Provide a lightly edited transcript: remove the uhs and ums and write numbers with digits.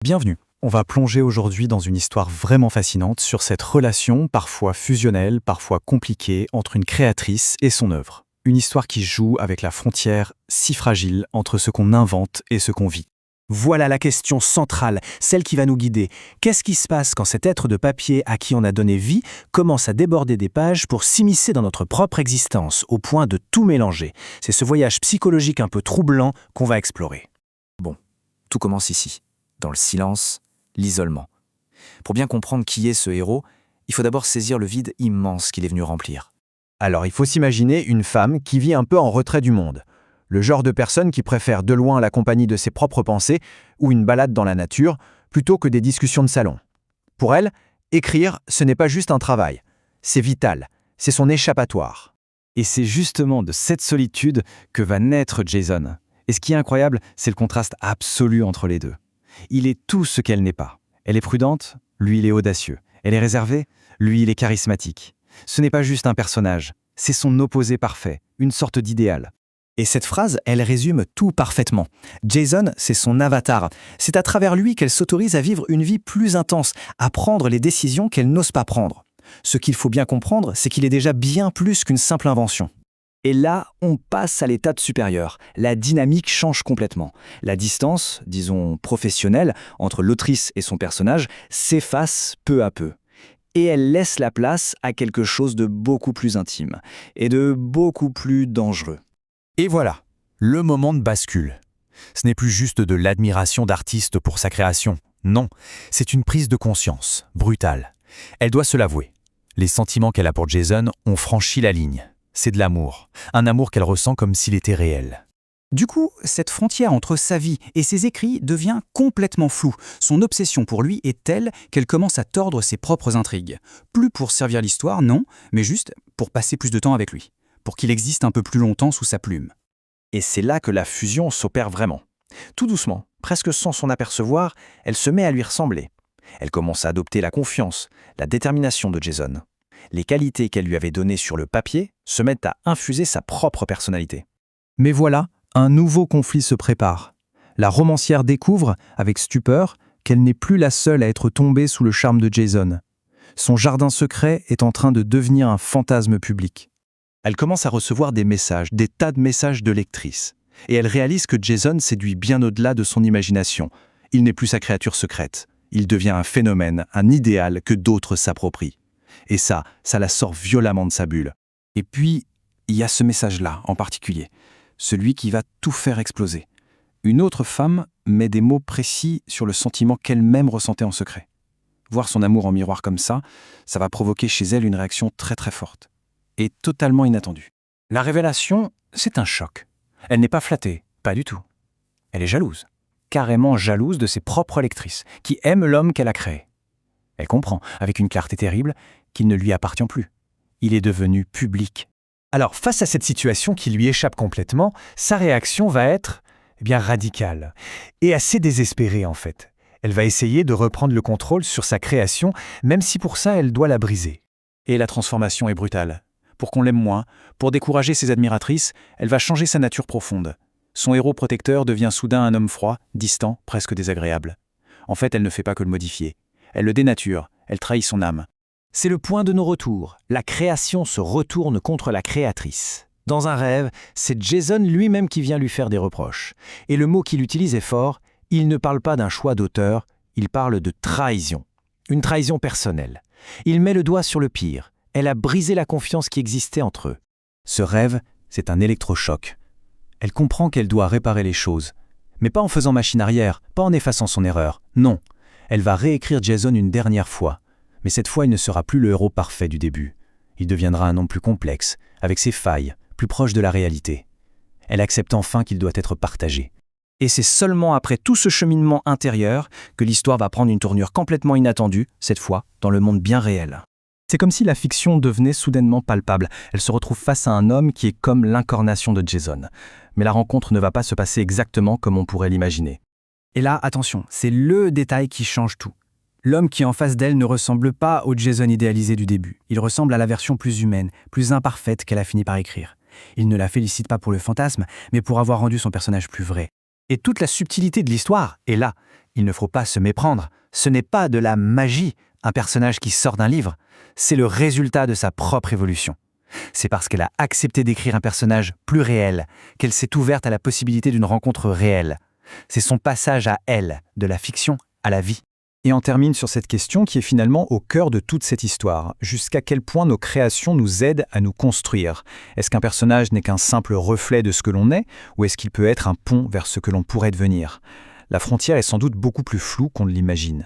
Bienvenue. On va plonger aujourd'hui dans une histoire vraiment fascinante sur cette relation parfois fusionnelle, parfois compliquée entre une créatrice et son œuvre. Une histoire qui joue avec la frontière si fragile entre ce qu'on invente et ce qu'on vit. Voilà la question centrale, celle qui va nous guider. Qu'est-ce qui se passe quand cet être de papier à qui on a donné vie commence à déborder des pages pour s'immiscer dans notre propre existence, au point de tout mélanger? C'est ce voyage psychologique un peu troublant qu'on va explorer. Bon, tout commence ici, dans le silence, l'isolement. Pour bien comprendre qui est ce héros, il faut d'abord saisir le vide immense qu'il est venu remplir. Alors il faut s'imaginer une femme qui vit un peu en retrait du monde. Le genre de personne qui préfère de loin la compagnie de ses propres pensées ou une balade dans la nature, plutôt que des discussions de salon. Pour elle, écrire, ce n'est pas juste un travail. C'est vital, c'est son échappatoire. Et c'est justement de cette solitude que va naître Jason. Et ce qui est incroyable, c'est le contraste absolu entre les deux. Il est tout ce qu'elle n'est pas. Elle est prudente, lui il est audacieux. Elle est réservée, lui il est charismatique. Ce n'est pas juste un personnage, c'est son opposé parfait, une sorte d'idéal. Et cette phrase, elle résume tout parfaitement. Jason, c'est son avatar. C'est à travers lui qu'elle s'autorise à vivre une vie plus intense, à prendre les décisions qu'elle n'ose pas prendre. Ce qu'il faut bien comprendre, c'est qu'il est déjà bien plus qu'une simple invention. Et là, on passe à l'étape supérieure. La dynamique change complètement. La distance, disons professionnelle, entre l'autrice et son personnage s'efface peu à peu. Et elle laisse la place à quelque chose de beaucoup plus intime et de beaucoup plus dangereux. Et voilà, le moment de bascule. Ce n'est plus juste de l'admiration d'artiste pour sa création. Non, c'est une prise de conscience, brutale. Elle doit se l'avouer. Les sentiments qu'elle a pour Jason ont franchi la ligne. C'est de l'amour, un amour qu'elle ressent comme s'il était réel. Du coup, cette frontière entre sa vie et ses écrits devient complètement floue. Son obsession pour lui est telle qu'elle commence à tordre ses propres intrigues. Plus pour servir l'histoire, non, mais juste pour passer plus de temps avec lui, pour qu'il existe un peu plus longtemps sous sa plume. Et c'est là que la fusion s'opère vraiment. Tout doucement, presque sans s'en apercevoir, elle se met à lui ressembler. Elle commence à adopter la confiance, la détermination de Jason. Les qualités qu'elle lui avait données sur le papier se mettent à infuser sa propre personnalité. Mais voilà, un nouveau conflit se prépare. La romancière découvre, avec stupeur, qu'elle n'est plus la seule à être tombée sous le charme de Jason. Son jardin secret est en train de devenir un fantasme public. Elle commence à recevoir des messages, des tas de messages de lectrices. Et elle réalise que Jason séduit bien au-delà de son imagination. Il n'est plus sa créature secrète. Il devient un phénomène, un idéal que d'autres s'approprient. Et ça la sort violemment de sa bulle. Et puis, il y a ce message-là en particulier, celui qui va tout faire exploser. Une autre femme met des mots précis sur le sentiment qu'elle-même ressentait en secret. Voir son amour en miroir comme ça va provoquer chez elle une réaction très très forte. Et totalement inattendue. La révélation, c'est un choc. Elle n'est pas flattée, pas du tout. Elle est jalouse, carrément jalouse de ses propres lectrices, qui aiment l'homme qu'elle a créé. Elle comprend, avec une clarté terrible, qu'il ne lui appartient plus. Il est devenu public. Alors, face à cette situation qui lui échappe complètement, sa réaction va être radicale et assez désespérée en fait. Elle va essayer de reprendre le contrôle sur sa création, même si pour ça elle doit la briser. Et la transformation est brutale. Pour qu'on l'aime moins, pour décourager ses admiratrices, elle va changer sa nature profonde. Son héros protecteur devient soudain un homme froid, distant, presque désagréable. En fait, elle ne fait pas que le modifier. Elle le dénature, elle trahit son âme. C'est le point de non-retour. La création se retourne contre la créatrice. Dans un rêve, c'est Jason lui-même qui vient lui faire des reproches. Et le mot qu'il utilise est fort, il ne parle pas d'un choix d'auteur, il parle de trahison. Une trahison personnelle. Il met le doigt sur le pire. Elle a brisé la confiance qui existait entre eux. Ce rêve, c'est un électrochoc. Elle comprend qu'elle doit réparer les choses. Mais pas en faisant machine arrière, pas en effaçant son erreur. Non. Elle va réécrire Jason une dernière fois. Mais cette fois, il ne sera plus le héros parfait du début. Il deviendra un homme plus complexe, avec ses failles, plus proche de la réalité. Elle accepte enfin qu'il doit être partagé. Et c'est seulement après tout ce cheminement intérieur que l'histoire va prendre une tournure complètement inattendue, cette fois dans le monde bien réel. C'est comme si la fiction devenait soudainement palpable. Elle se retrouve face à un homme qui est comme l'incarnation de Jason. Mais la rencontre ne va pas se passer exactement comme on pourrait l'imaginer. Et là, attention, c'est le détail qui change tout. L'homme qui est en face d'elle ne ressemble pas au Jason idéalisé du début. Il ressemble à la version plus humaine, plus imparfaite qu'elle a fini par écrire. Il ne la félicite pas pour le fantasme, mais pour avoir rendu son personnage plus vrai. Et toute la subtilité de l'histoire est là. Il ne faut pas se méprendre. Ce n'est pas de la magie, un personnage qui sort d'un livre. C'est le résultat de sa propre évolution. C'est parce qu'elle a accepté d'écrire un personnage plus réel qu'elle s'est ouverte à la possibilité d'une rencontre réelle. C'est son passage à elle, de la fiction à la vie. Et on termine sur cette question qui est finalement au cœur de toute cette histoire. Jusqu'à quel point nos créations nous aident à nous construire? Est-ce qu'un personnage n'est qu'un simple reflet de ce que l'on est, ou est-ce qu'il peut être un pont vers ce que l'on pourrait devenir? La frontière est sans doute beaucoup plus floue qu'on ne l'imagine.